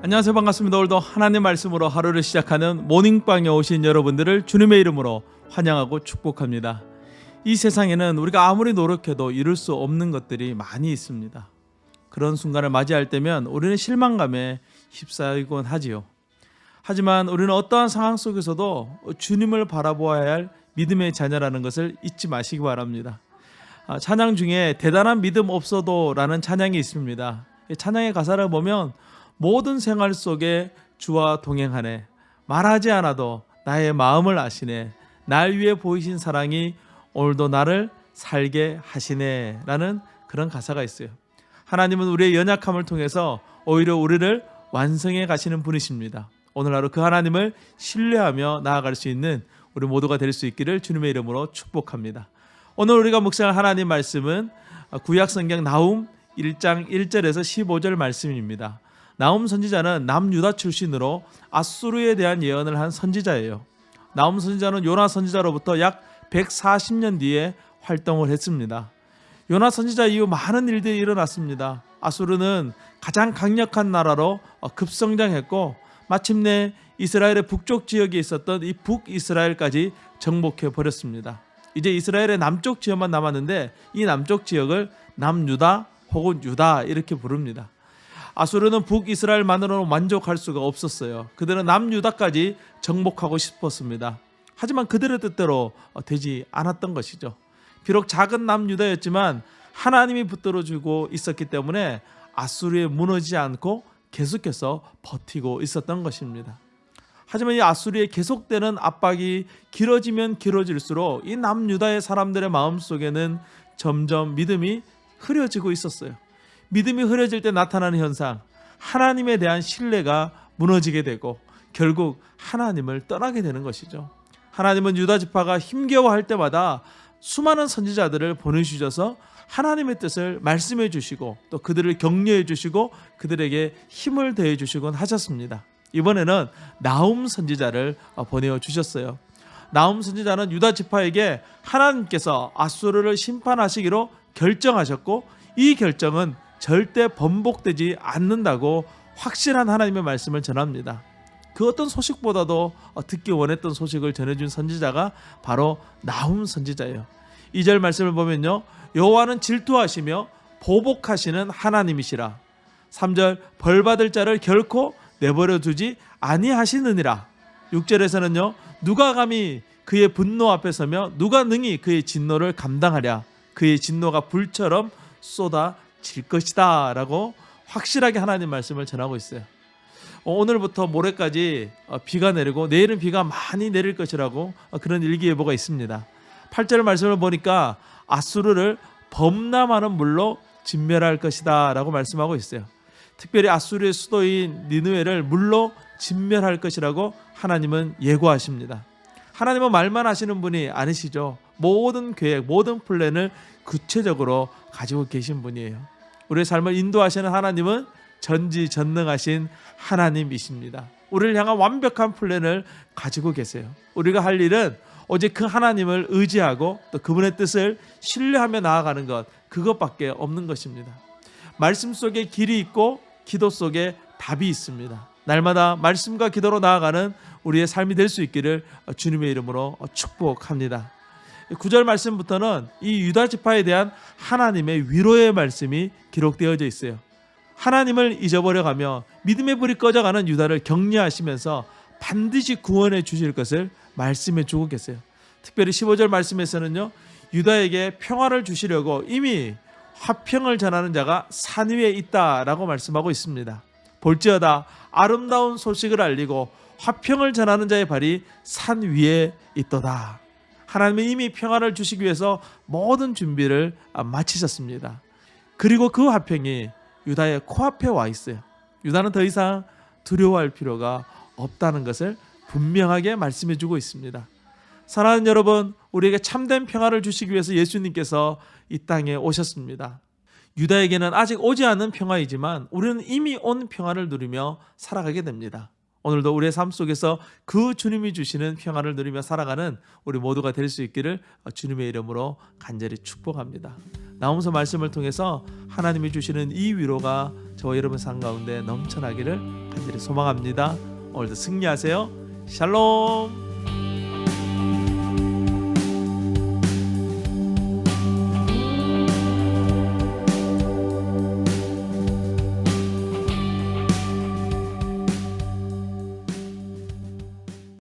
안녕하세요. 반갑습니다. 오늘도 하나님 말씀으로 하루를 시작하는 모닝방에 오신 여러분들을 주님의 이름으로 환영하고 축복합니다. 이 세상에는 우리가 아무리 노력해도 이룰 수 없는 것들이 많이 있습니다. 그런 순간을 맞이할 때면 우리는 실망감에 휩싸이곤 하지요. 하지만 우리는 어떠한 상황 속에서도 주님을 바라보아야 할 믿음의 자녀라는 것을 잊지 마시기 바랍니다. 찬양 중에 대단한 믿음 없어도 라는 찬양이 있습니다. 찬양의 가사를 보면 모든 생활 속에 주와 동행하네, 말하지 않아도 나의 마음을 아시네, 날 위해 보이신 사랑이 오늘도 나를 살게 하시네 라는 그런 가사가 있어요. 하나님은 우리의 연약함을 통해서 오히려 우리를 완성해 가시는 분이십니다. 오늘 하루 그 하나님을 신뢰하며 나아갈 수 있는 우리 모두가 될 수 있기를 주님의 이름으로 축복합니다. 오늘 우리가 묵상할 하나님 말씀은 구약성경 나훔 1장 1절에서 15절 말씀입니다. 나훔 선지자는 남유다 출신으로 아수르에 대한 예언을 한 선지자예요. 나훔 선지자는 요나 선지자로부터 약 140년 뒤에 활동을 했습니다. 요나 선지자 이후 많은 일들이 일어났습니다. 아수르는 가장 강력한 나라로 급성장했고 마침내 이스라엘의 북쪽 지역에 있었던 이 북이스라엘까지 정복해 버렸습니다. 이제 이스라엘의 남쪽 지역만 남았는데 이 남쪽 지역을 남유다 혹은 유다 이렇게 부릅니다. 아수르는 북이스라엘만으로는 만족할 수가 없었어요. 그들은 남유다까지 정복하고 싶었습니다. 하지만 그들의 뜻대로 되지 않았던 것이죠. 비록 작은 남유다였지만 하나님이 붙들어주고 있었기 때문에 아수르에 무너지지 않고 계속해서 버티고 있었던 것입니다. 하지만 이 아수르의 계속되는 압박이 길어지면 길어질수록 이 남유다의 사람들의 마음속에는 점점 믿음이 흐려지고 있었어요. 믿음이 흐려질 때 나타나는 현상, 하나님에 대한 신뢰가 무너지게 되고 결국 하나님을 떠나게 되는 것이죠. 하나님은 유다 지파가 힘겨워할 때마다 수많은 선지자들을 보내주셔서 하나님의 뜻을 말씀해 주시고 또 그들을 격려해 주시고 그들에게 힘을 더해 주시곤 하셨습니다. 이번에는 나훔 선지자를 보내어 주셨어요. 나훔 선지자는 유다 지파에게 하나님께서 아수르를 심판하시기로 결정하셨고 이 결정은 절대 번복되지 않는다고 확실한 하나님의 말씀을 전합니다. 그 어떤 소식보다도 듣기 원했던 소식을 전해준 선지자가 바로 나훔 선지자예요. 2절 말씀을 보면요, 여호와는 질투하시며 보복하시는 하나님이시라. 3절 벌받을 자를 결코 내버려 두지 아니하시느니라. 6절에서는요, 누가 감히 그의 분노 앞에 서며 누가 능히 그의 진노를 감당하랴. 그의 진노가 불처럼 쏟아질 것이다 라고 확실하게 하나님 말씀을 전하고 있어요. 오늘부터 모레까지 비가 내리고 내일은 비가 많이 내릴 것이라고 그런 일기예보가 있습니다. 8절 말씀을 보니까 아수르를 범람하는 물로 진멸할 것이다 라고 말씀하고 있어요. 특별히 아수르의 수도인 니느웨를 물로 진멸할 것이라고 하나님은 예고하십니다. 하나님은 말만 하시는 분이 아니시죠. 모든 계획, 모든 플랜을 구체적으로 가지고 계신 분이에요. 우리의 삶을 인도하시는 하나님은 전지전능하신 하나님이십니다. 우리를 향한 완벽한 플랜을 가지고 계세요. 우리가 할 일은 오직 그 하나님을 의지하고 또 그분의 뜻을 신뢰하며 나아가는 것, 그것밖에 없는 것입니다. 말씀 속에 길이 있고 기도 속에 답이 있습니다. 날마다 말씀과 기도로 나아가는 우리의 삶이 될 수 있기를 주님의 이름으로 축복합니다. 9절 말씀부터는 이 유다 지파에 대한 하나님의 위로의 말씀이 기록되어져 있어요. 하나님을 잊어버려가며 믿음의 불이 꺼져가는 유다를 격려하시면서 반드시 구원해 주실 것을 말씀해 주고 계세요. 특별히 15절 말씀에서는요, 유다에게 평화를 주시려고 이미 화평을 전하는 자가 산 위에 있다라고 말씀하고 있습니다. 볼지어다 아름다운 소식을 알리고 화평을 전하는 자의 발이 산 위에 있도다. 하나님은 이미 평화를 주시기 위해서 모든 준비를 마치셨습니다. 그리고 그 화평이 유다의 코앞에 와 있어요. 유다는 더 이상 두려워할 필요가 없다는 것을 분명하게 말씀해 주고 있습니다. 사랑하는 여러분, 우리에게 참된 평화를 주시기 위해서 예수님께서 이 땅에 오셨습니다. 유다에게는 아직 오지 않은 평화이지만 우리는 이미 온 평화를 누리며 살아가게 됩니다. 오늘도 우리의 삶 속에서 그 주님이 주시는 평안을 누리며 살아가는 우리 모두가 될 수 있기를 주님의 이름으로 간절히 축복합니다. 나홈서 말씀을 통해서 하나님이 주시는 이 위로가 저와 여러분 삶 가운데 넘쳐나기를 간절히 소망합니다. 오늘도 승리하세요. 샬롬.